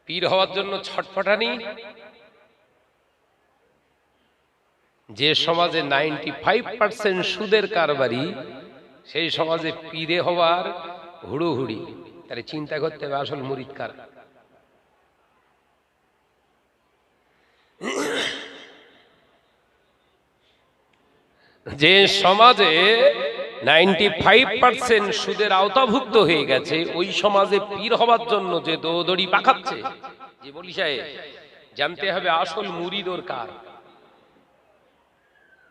পীর হওয়ার জন্য ছটফটানি। যে সমাজে 95% সুদের কারবারি, সেই সমাজে পীরে হওয়ার হুড়োহুড়ি। তাহলে চিন্তা করতে হবে আসল মুরিদ কারা। যে সমাজে 95% সুদের আওতাভুক্ত হয়ে গেছে, ওই সমাজে পীর হওয়ার জন্য যে দৌড়ি পাকাচ্ছে, যে বলি সাহেব, জানতে হবে আসল মুরিদ ওর কার,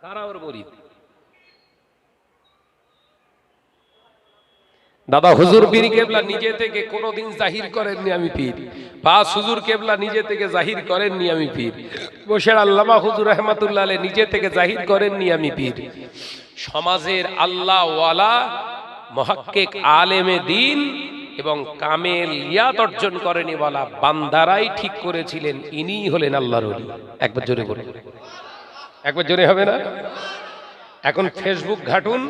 কারা ওর মুরিদ। দাদা হুজুর পীর কেবলা নিজে থেকে কোনোদিন জাহির করেননি আমি পীর, পাঁচ হুজুর কেবলা নিজে থেকে জাহির করেননি আমি পীর, বসের আল্লামা হুজুর রহমাতুল্লাহ আলাইহি নিজে থেকে জাহির করেননি আমি পীর। সমাজের আল্লাহ ওয়ালা মুহাক্কিক আলেমে দ্বীন এবং কামেলিয়াত অর্জন করেনি ওয়ালা বান্দারাই ঠিক করেছিলেন ইনিই হলেন আল্লাহর ওলি। একবার জোরে বলুন, একবার জোরে হবে না? এখন ফেসবুক ঘাটুন,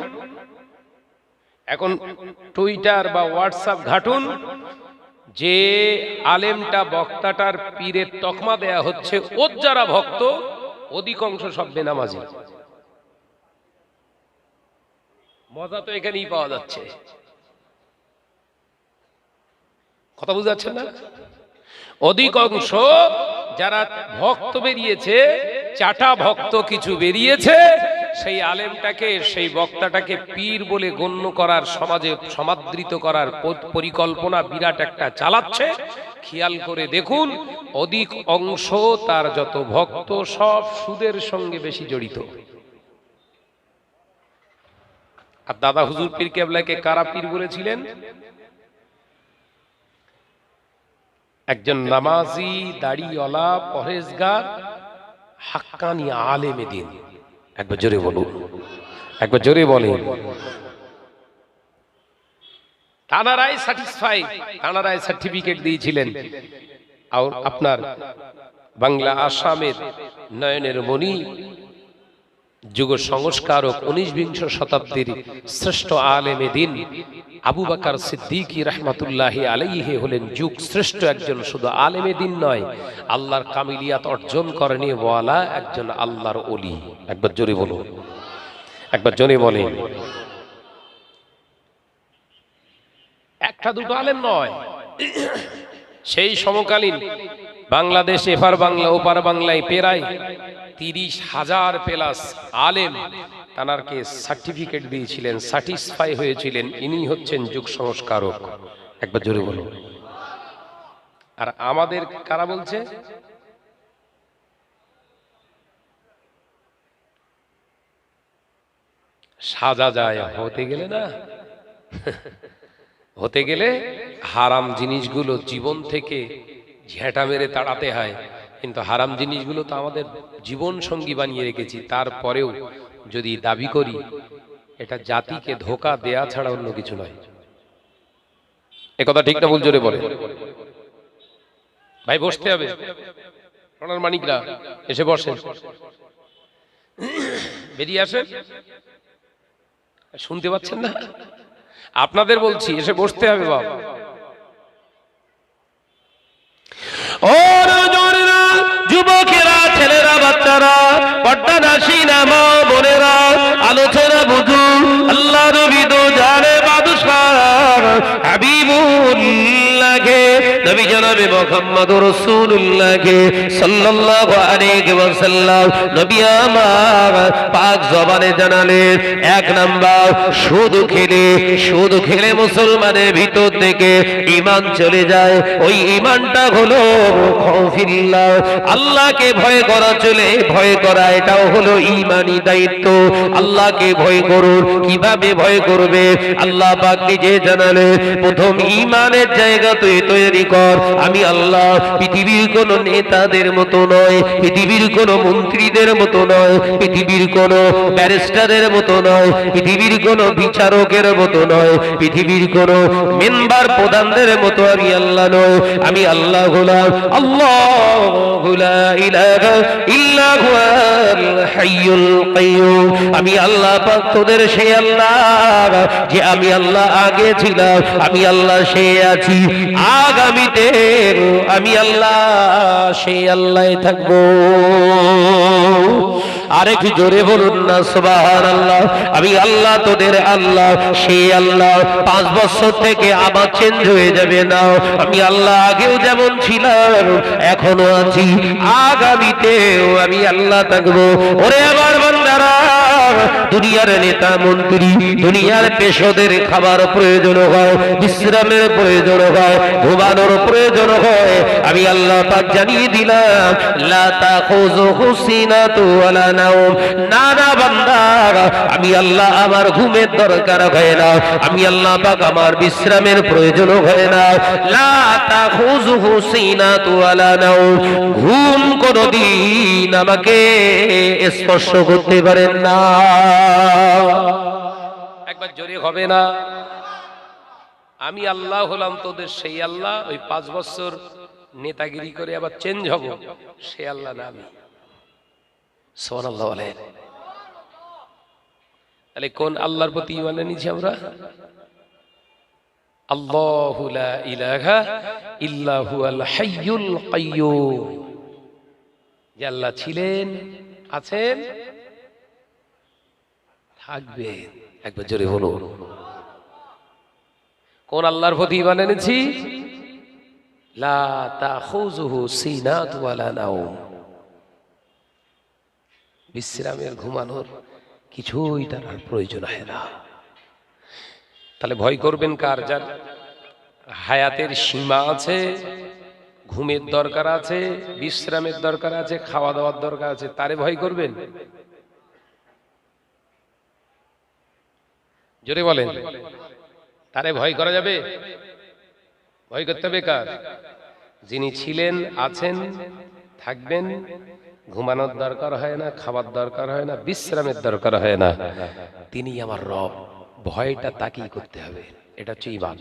এখন টুইটার বা হোয়াটসঅ্যাপ ঘাটুন, যে আলেমটা বক্তাটার পীরের তকমা দেয়া হচ্ছে, ওর যারা ভক্ত অধিকাংশ সব বেনামাজি। মজা তো এখানেই পাওয়া যাচ্ছে, কথা বুঝতে পারছেন না? অধিকাংশ যারা ভক্ত বেরিয়েছে, চাটা ভক্ত কিছু বেরিয়েছে, সেই আলেমটাকে, সেই বক্তাটাকে পীর বলে গণ্য করার, সমাজে সমাদৃত করার পরিকল্পনা বিরাট একটা চালাচ্ছে। খেয়াল করে দেখুন, অধিক অংশ তার যত ভক্ত সব সুদের সঙ্গে বেশি জড়িত। আর দাদা হুজুর পীর কেবলাকে কারা পীর বলেছিলেন? একজন নামাজি, দাড়িওয়ালা, পরহেজগার, হাক্কানি আলেমে দ্বীন। একবার জোরে বলুন, একবার জোরে বলেন। তানারাই স্যাটিসফাই, তানারাই সার্টিফিকেট দিয়েছিলেন। আর আপনার বাংলা আসামের নয়নের মণি, যুগ সংস্কারক, 19-বিংশ শতাব্দীর শ্রেষ্ঠ আলেমে দ্বীন আবু বকর সিদ্দিক রাহমাতুল্লাহি আলাইহি হলেন যুগ শ্রেষ্ঠ একজন, শুধু আলেমে দ্বীন নয়, আল্লাহর কামিলিয়াত অর্জন করেনি ওয়ালা একজন আল্লাহর ওলি। একবার জোরে বলুন, একবার জোরে বলেন। একটা দুটো আলেম নয়, সেই সমকালীন বাংলাদেশ, এপার বাংলা ওপার বাংলায় প্রায় 30,000 প্লাস আলেম তানারকে সার্টিফিকেট দিয়েছিলেন, স্যাটিসফাই হয়েছিলেন, ইনি হচ্ছেন যুগ সংস্কারক। একবার জোরে বলুন। আর আমাদের কারা বলছে? সাজা যায় হতে গেলে না, হতে গেলে হারাম জিনিসগুলো জীবন থেকে ঝেঁটা মেরে তাড়াতে হয়। কিন্তু হারাম জিনিসগুলো তো আমাদের জীবন সঙ্গী বানিয়ে রেখেছি, তারপরেও যদি দাবি করি, এটা জাতিকে ধোঁকা দেয়া ছাড়া অন্য কিছু নয়। একথা ঠিক না ভুল? জোরে বলে ভাই। বসতে হবে, সোনার মানিকরা এসে বসেন, বেরিয়ে আসেন। শুনতে পাচ্ছেন না? আপনাদের বলছি, এসে বসতে হবে বাবা। ও যুবকেরা, ছেলেরা, বাচ্চারা, পর্দানাসীনা মা বোনেরা, আলোচনা বুঝু। আল্লাহ নবী তো জানে বাদশাহ হাবিবুল্লাহকে, নবী জনাবে মুহাম্মদুর রাসূলুল্লাহকে সাল্লাল্লাহু আলাইহি ওয়াসাল্লাম নবী আমার পাক জবানে জানালেন, এক নাম্বার, শুধু খেলে মুসলমানের ভিতর থেকে ঈমান চলে যায়। ওই ঈমানটা হলো খাউফিল্লাহ, আল্লাহকে ভয় করা, চলে ভয় করা, এটাও হলো ঈমানি দায়িত্ব। আল্লাহকে ভয় করুন। কিভাবে ভয় করবে? আল্লাহ পাক নিজে জানালেন, প্রথম ঈমানের জায়গা তুই তৈরি কর। আমি আল্লাহ পৃথিবীর কোন নেতাদের মতো নয়, পৃথিবীর কোন মন্ত্রীদের মতো নয়, পৃথিবীর কোন ব্যারিস্টারের মতো নয়, পৃথিবীর কোন বিচারকের মতো নয়, পৃথিবীর কোন মেম্বার প্রধানদের মতো আমি আল্লাহ নয়। আমি আল্লাহ গোলাম, আল্লাহু লা ইলাহা ইল্লা হুয়াল হাইয়ুল কাইয়্যুম। আমি আল্লাহ পাক তোদের সেই আল্লাহ, যে আমি আল্লাহ আগে ছিলাম, আমি আল্লাহ সে আছি, আগামীতে আমি আল্লাহ সেই আল্লাহ থাকবো। আরেক জোরে বলুন না সুবহানাল্লাহ। আমি আল্লাহ তোদের আল্লাহ, সেই আল্লাহ 5 বছর থেকে আবার চেঞ্জ হয়ে যাবে না। আমি আল্লাহ আগেও যেমন ছিলাম এখনো আছি, আগামীতেও আমি আল্লাহ থাকবো। ওরে আমার বান্দারা, দুনিয়ার নেতা মন্ত্রী, দুনিয়ার পেশোদের খাবার প্রয়োজন হয়, বিশ্রামের প্রয়োজন হয়, ঘুমানোর প্রয়োজন হয়। আমি আল্লাহ পাক জানিয়ে দিলাম, লা তাখুযুহু সিনাতু ওয়ালা নাওম। না না বান্দা, আমি আল্লাহ আমার ঘুমের দরকার হয় না, আমি আল্লাহ পাক আমার বিশ্রামের প্রয়োজন হয় না। লা তাখুযুহু সিনাতু ওয়ালা নাওম। ঘুম কোনদিন আমাকে স্পর্শ করতে পারেন না। একবার জোরে হবে না? আমি আল্লাহ হলাম তোদের সেই আল্লাহ। ওই 5 বছর নেতাগিরি করে আবার চেঞ্জ হব, সে আল্লাহ না আমি। সুবহানাল্লাহ বলেন। তাহলে কোন আল্লাহর প্রতি ঈমান এনেছি আমরা? আল্লাহু লা ইলাহা ইল্লা হুয়াল হাইয়ুল কাইয়্যুম। যে আল্লাহ ছিলেন, আছেন, থাকবে। একবার জোরে বলুন। কোন আল্লাহর প্রতি ঈমান এনেছি? লা তাখুযুহু সিনাতু ওয়ালা নাওম। বিশ্রামের, ঘুমানোর কিছুই তার প্রয়োজন হয় না। তাহলে ভয় করবেন কার? যার হায়াতের সীমা আছে, ঘুমের দরকার আছে, বিশ্রামের দরকার আছে, খাওয়া দাওয়ার দরকার আছে, তারে ভয় করবেন? জোরে বলেন। তারে ভয় করা যাবে? ভয় করতে হবে কার? যিনি ছিলেন, আছেন, থাকবেন, ঘুমানোর দরকার হয় না, খাবার দরকার হয় না, বিশ্রামের দরকার হয় না, তিনি আমার রব। ভয়টা তাকেই করতে হবে। এটা হচ্ছে ঈমান।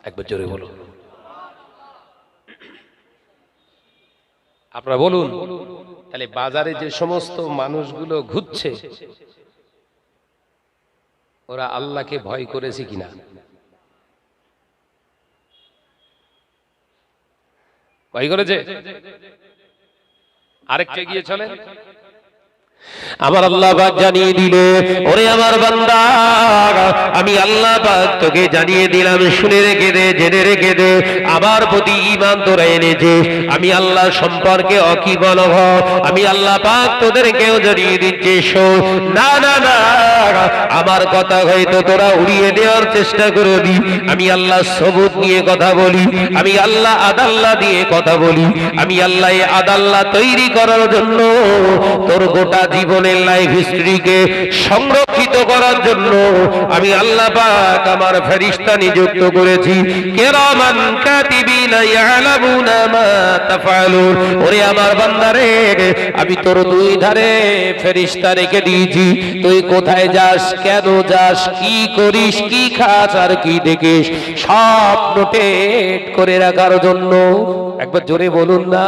একবার জোরে বলুন। আপনারা বলুন। তাহলে বাজারে যে সমস্ত মানুষগুলো ঘুরছে, ওরা আল্লাহকে ভয় করেছে কিনা? ভয় করেছে? আরেকটা গিয়ে চলে। আমার আল্লাহ পাক জানিয়ে দিলে, ওরে আমার বান্দা, আমি আল্লাহ পাক তোকে জানিয়ে দিলাম, শুনে রেখে দে, জেনে রেখে দে। আমার প্রতি ঈমান তোরা এনেছে, আমি আল্লাহ সম্পর্কে অকিবল হ। আমি আল্লাহ পাক তোদেরকেও জানিয়ে দিচ্ছি, শোন। না না না, আমার কথা হয়তো তোরা উড়িয়ে দেওয়ার চেষ্টা করবি। আমি আল্লাহ সবুত নিয়ে কথা বলি, আমি আল্লাহ আদাল্লাহ দিয়ে কথা বলি। আমি আল্লাহ আদাল্লাহ তৈরি করার জন্য তোর গোটা জীবনের লাইফ হিস্ট্রিকে সংরক্ষিত করার জন্য আমি আল্লাহ পাক আমার ফেরেশতা নিযুক্ত করেছি। কিরামান কাতিবিনা ইয়ালামুনা মা তাফআলুন। ওরে আমার বান্দারে, আমি তোর দুই ধারে ফেরেশতা রেখে দিয়েছি। তুই কোথায় যাস, কেন যাস, কি করিস, কি খাস আর কি দেখিস, সব নোটেট করে রাখার জন্য। একবার জোরে বলুন না।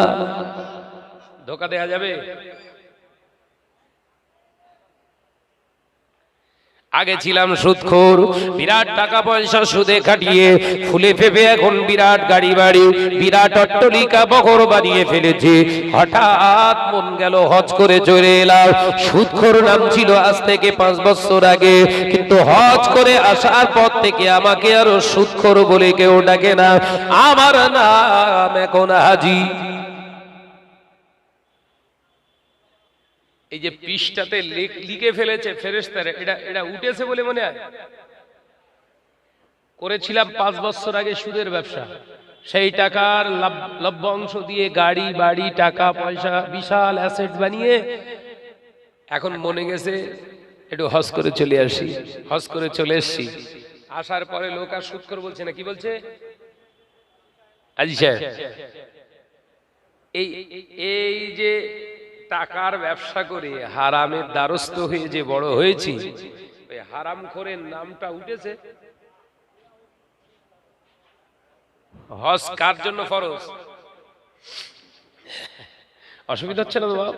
ধোঁকা দেয়া যাবে? আগে ছিলাম সুদখোর, বিরাট টাকা পয়সা সুদে খাটিয়ে ফুলে ফেপে এখন বিরাট গাড়ি বাড়ি, বিরাট অট্টালিকা বহর বানিয়ে ফেলেছে। হঠাৎ মন গেল হজ করে চলে এলাম। সুদখোর নাম ছিল আজ থেকে 5 বছর আগে, কিন্তু হজ করে আসার পর থেকে আমাকে আর সুদখোর বলে কেউ ডাকে না, আমার নাম এখন হাজি। এই যে পৃষ্ঠাতে লিখে ফেলেছে ফেরেশতারা, এটা উঠেছে বলে মনে হয়? করেছিলাম 5 বছর আগে সুদের ব্যবসা, সেই টাকার লভ্যাংশ দিয়ে গাড়ি বাড়ি টাকা পয়সা বিশাল অ্যাসেট বানিয়ে এখন মনে গেছে একটু হজ করে চলে আসি। হজ করে চলে এসছি, আসার পরে লোক আর সুদ করে বলছে না। কি বলছে? আজি সাহেব, এই যে টাকার ব্যবসা করে হারামের দ্বারস্থ হয়ে যে বড় হয়েছি, ওই হারামখোরের নামটা উঠেছে। হজ কার জন্য ফরজ? অসুবিধা হচ্ছে না তো বাপ?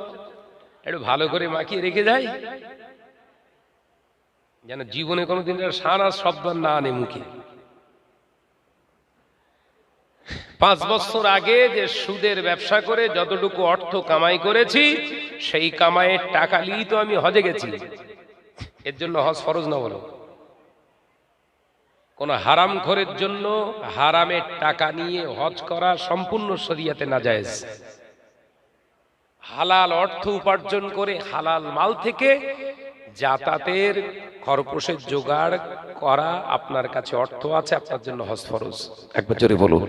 একটু ভালো করে মাখিয়ে রেখে যাই, যেন জীবনে কোনোদিন সারা শব্দ না আনে মুখে। 5 বছর আগে যে সুদের ব্যবসা করে যতটুকু অর্থ কামাই করেছি সেই কামাইয়ের টাকা নিয়েই তো আমি হজে গেছি। এর জন্য হজ ফরজ না বলো? কোন হারামখোরের জন্য হারামের টাকা নিয়ে হজ করা সম্পূর্ণ শরীয়তে নাজায়েজ। হালাল অর্থ উপার্জন করে হালাল মাল থেকে যাতায়াতের খরপোশের জোগাড় করা, আপনার কাছে অর্থ আছে, আপনার জন্য হজ ফরজ। একবার জোরে বলুন।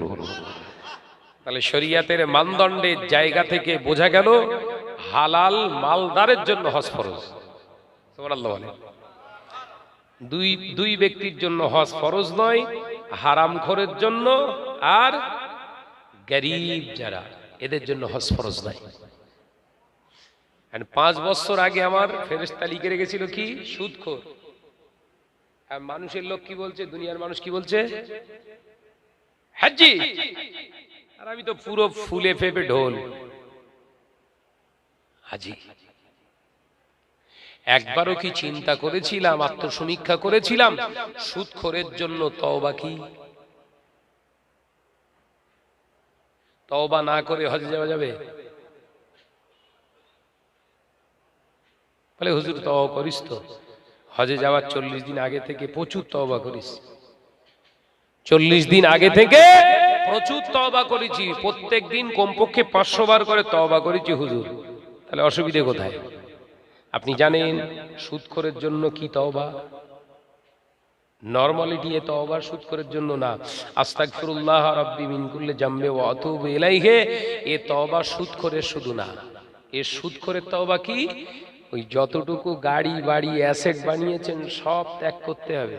তাহলে শরীয়তের মানদণ্ডের জায়গা থেকে বোঝা গেল হালাল মালদারের জন্য হজ ফরজ। সুবহানাল্লাহ বলে। দুই ব্যক্তির জন্য হজ ফরজ নয়, হারামখোরের জন্য আর গরীব যারা এদের জন্য হজ ফরজ নয়। 5 বছর আগে আমার ফেরেশতা লিখে রেখেছিল কি? সুদখোর। আর মানুষের লোক কি বলছে, দুনিয়ার মানুষ কি বলছে? হাজ্জি। আর আমি তো পুরো ফুলে ফেপে ঢোল, হাজি। একবারও কি চিন্তা করেছিলাম, আত্মসমীক্ষা করেছিলাম সুদখোরের জন্য তওবা কি? তওবা না করে হজে যাওয়া যাবে? বলে হুজুর তওবা করিস তো? হজে যাওয়ার 40 দিন আগে থেকে প্রচুর তওবা করিস। 40 দিন আগে থেকে প্রচুর তওবা করেছি, প্রত্যেক দিন কমপক্ষে 500 বার করে তওবা করেছি হুজুর। তাহলে অসুবিধে কোথায়? আপনি জানেন সুদখোরের জন্য কি তওবা? নরমালিটি এ তওবা সুদখোরের জন্য না। আস্তাগফিরুল্লাহ রাব্বি মিন কুল্লি জামবি ওয়া আতুবু ইলাইহি, এ তওবা সুদখোরের শুধু না। এ সুদখোরের তওবা কি? ওই যতটুকু গাড়ি বাড়ি অ্যাসেট বানিয়েছেন সব ত্যাগ করতে হবে।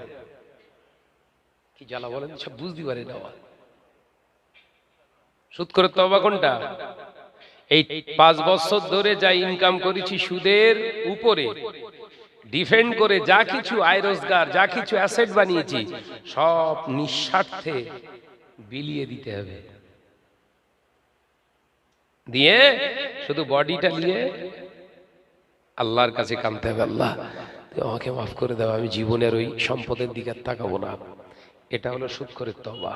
কি জ্বালা বলেন, সব বুঝতে পারে না। সুদখোরের তওবা কোনটা? এই 5 বছর ধরে যা ইনকাম করেছি সুদের উপরে ডিফেন্ড করে, যা কিছু আয় রোজগার, যা কিছু অ্যাসেট বানিয়েছি সব নিঃস্বার্থে বিলিয়ে দিতে হবে। দিয়ে শুধু বডিটা নিয়ে আল্লাহর কাছে কাঁদতে হবে, আল্লাহ আমাকে মাফ করে দাও, আমি জীবনের ওই সম্পদের দিকে তাকাবো না। এটা হলো সুদখোরের তওবা।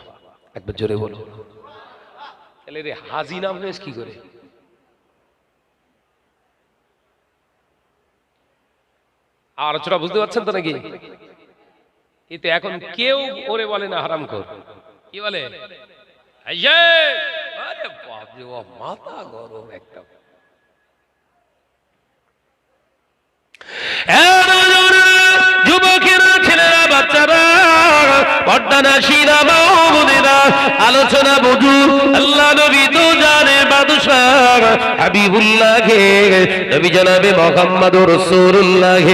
একবার জোরে বলো। তাহলে রে হাজি নাম হয়েছে কি করে? আলোচনা বুঝতে পারছেন তো নাকি? এতে এখন কেউ ওরে বলে না হারামখোর। কি বলে? আরে বাপ রে বাপ, মাথা গরম একদম। যুবকেরা, ছেলেরা, বাচ্চারা, পর্দানাশীরা, মাওলানা, আলোচনা বুঝু। আল্লাহ নবী তো জানে বাদশাহ হাবিবুল্লাহ নবী জনাবে মুহাম্মদুর রাসূলুল্লাহ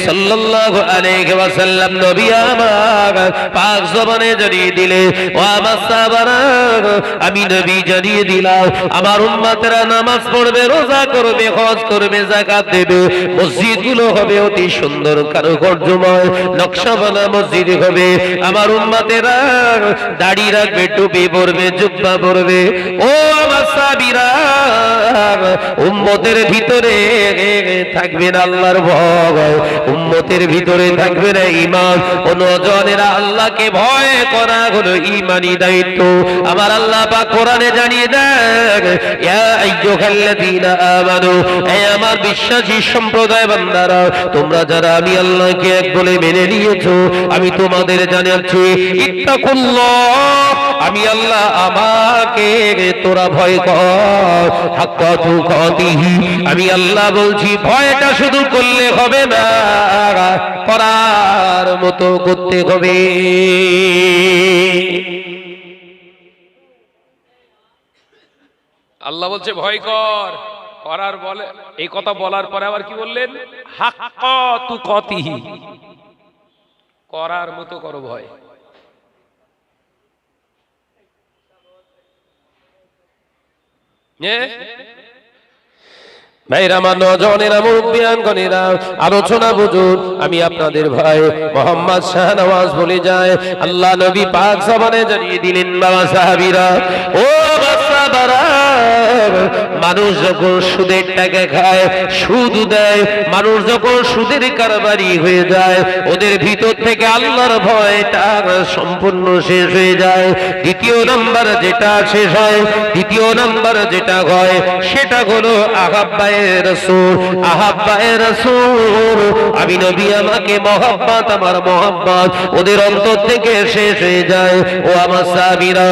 সাল্লাল্লাহু আলাইহি ওয়াসাল্লাম নবী আমার পাক জবানে জানিয়ে দিলে, ও আমার সাহাবারা, আমি নবী জানিয়ে দিলাম আমার উম্মতেরা নামাজ পড়বে, রোজা করবে, হজ করবে, যাকাত দেবে, মসজিদগুলো হবে অতি সুন্দর কারুকার্যময় নকশাওয়ালা মসজিদ হবে। আমার উম্মতেরা দাড়ি রাখবে, টুপি পরবে, জুব্বা পরবে। ও আমার সাহাবীরা, উম্মতের ভিতরে থাকবে না আল্লাহর ভয়, উম্মতের ভিতরে থাকবে না ঈমান। ও নওজওয়ানেরা, আল্লাহকে ভয় করা হলো ঈমানি দায়িত্ব। আমার আল্লাহ পাক কোরআনে জানিয়ে দেন, ইয়া আইয়ুহাল্লাযীনা আমানু, হে আমার বিশ্বাসী সম্প্রদায় বান্দারা, তোমরা যারা আমি আল্লাহকে এক বলে মেনে নিয়েছো, আমি তোমাদের জানাচ্ছি ইত্তাকুল্লাহ, আমি আল্লাহ, আমাকে তোরা ভয় কর। হাক্কা তুকাতিহি, আমি আল্লাহ বলছি ভয়টা শুধু করলে হবে না, করার মতো করতে হবে। আল্লাহ বলছে ভয় কর, করার বলে। এই কথা বলার পরে আবার কি বললেন? হাক্কা তুকাতিহি, করার মতো করো ভয়। ভাইরা, আমার নওজওয়ানেরা, মুরব্বিয়ানগণেরা, আলোচনা বুঝুন। আমি আপনাদের ভাই মোহাম্মদ শাহনওয়াজ বলে যায়, আল্লাহ নবী পাক জবানে জানিয়ে দিলেন, বাবা সাহাবীরা, ও সাহাবারা, মানুষ যখন সুদের টাকা খায়, সুদ দেয়, মানুষ যখন সুদের কারবারি হয়ে যায়, ওদের ভিতর থেকে আল্লাহর ভয়টা সম্পূর্ণ শেষ হয়ে যায়। দ্বিতীয় নাম্বার যেটা শেষ হয়, দ্বিতীয় নাম্বার যেটা হয়, সেটা হলো আহাব্বায়ে রাসূল। আহাব্বায়ে রাসূল, আমি নবী আমাকে মহব্বত, আমার মহব্বত ওদের অন্তর থেকে শেষ হয়ে যায়। ও আমার সাহাবীরা,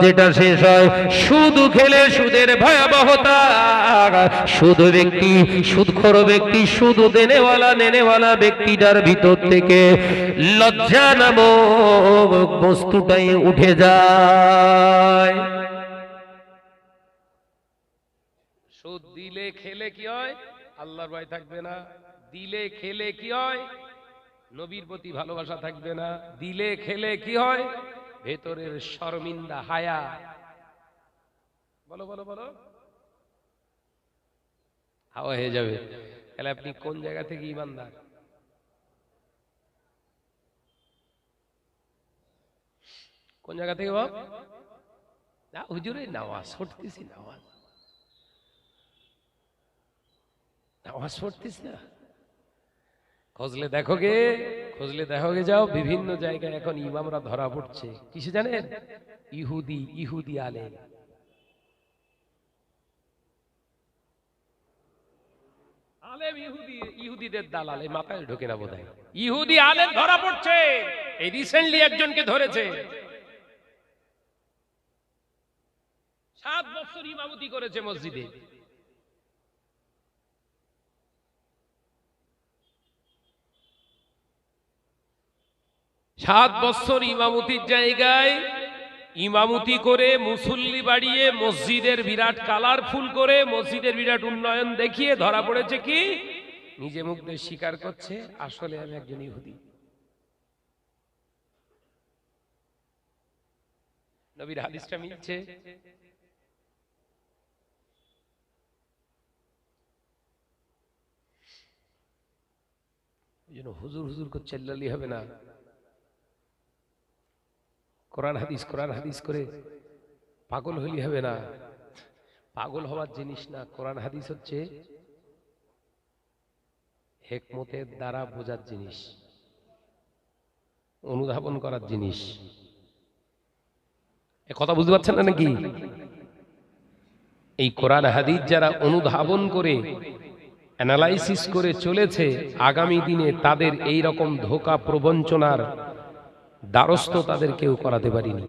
যেটা শেষ হয়, শুধু খেলে সুদের ভয়াবহতা, শুধু ব্যক্তি, সুদখোর ব্যক্তি, শুধু দেনেওয়ালা নেনেওয়ালা ব্যক্তিটার ভিতর থেকে লজ্জা নামক বস্তুটাই উঠে যায়। সুদ দিলে খেলে কি হয়? আল্লাহর ভয় থাকবে না। দিলে খেলে কি হয়? নবীর প্রতি ভালোবাসা থাকবে না। দিলে খেলে কি হয়? ভেতরের শর্মিন্দা, হায়া। বলো বলো বলো, হাওয়া হয়ে যাবে। তাহলে আপনি কোন জায়গা থেকে ইমানদার? কোন জায়গা থেকে বাপ? না হুজুরে নামাজ পড়তেছি, নামাজ নামাজ পড়তেছি না। খোঁজলে দেখো গে, খোঁজলে দেখো গে যাও, বিভিন্ন জায়গায় এখন ইমামরা ধরা পড়ছে কিসে জানেন? ইহুদি, ইহুদি আলেম। আলেম ইহুদি, ইহুদিদের দালাল। এই মাথায় ঢোকে না বোধহয়। ইহুদি আলেম ধরা পড়ছে। এই রিসেন্টলি একজনকে ধরেছে। 7 বছর ইমামতি করেছে মসজিদে। সাত বছর ইমামতির জায়গায় ইমামতি করে, মুসল্লি বাড়িয়ে, মসজিদের বিরাট কালারফুল করে, মসজিদের বিরাট উন্নয়ন দেখিয়ে ধরা পড়েছে কি? নিজে মুখ দিয়ে স্বীকার করছে, আসলে আমি একজন ইহুদি। নবীর হাদিসটা মিলছে। হুজুর হুজুর করে চেল্লালি হবে না। কোরআন হাদিস, কোরআন হাদিস করে পাগল হলি হবে না। পাগল হওয়ার জিনিস না। কোরআন হাদিস হচ্ছে হিকমতের দ্বারা বোঝার জিনিস, অনুধাবন করার জিনিস। এ কথা বুঝতে পারছেন না নাকি? এই কোরআন হাদিস যারা অনুধাবন করে, অ্যানালাইসিস করে চলেছে, আগামী দিনে তাদের এই রকম ধোঁকা প্রবঞ্চনার দ্বারস্থ তাদের কেউ করাতে পারিনি।